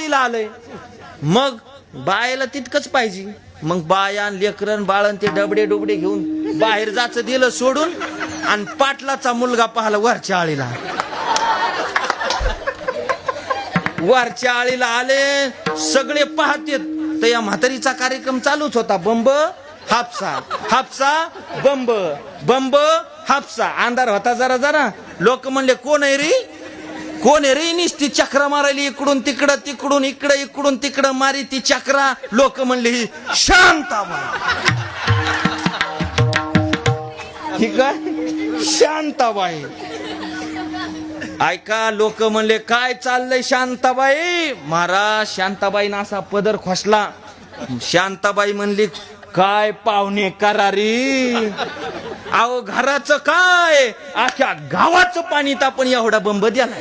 आळीला आलंय. मग बायला तितकंच पाहिजे. मग बाया लेकरन बाळन ते डबडे डुबडे घेऊन बाहेर जायचं दिलं सोडून, आणि पाटलाचा मुलगा पाहिला वरच्या आळीला. वरच्या आळीला आले, सगळे पाहतेत. तर या म्हातारीचा कार्यक्रम चालूच होता. बंब हापसा, हापसा बंब, बंब हापसा. अंधार होता जरा जरा. लोक म्हणले कोण आहे रे, कोण आहे रे? निस्ती चक्रा मारायली इकडून तिकडं, तिकडून इकडं, इकडून तिकडं मारी ती चक्रा. लोक म्हणले ही शांताबाई. ठीक आहे, शांताबाई. ऐका, लोक म्हणले काय चाललंय शांताबाई? महाराज शांताबाईनं असा पदर खोसला. शांताबाई म्हणली काय पाहुणे करारी, अहो घराचं काय, अख्ख्या गावाचं पाणी तापण एवढा बंब द्याला.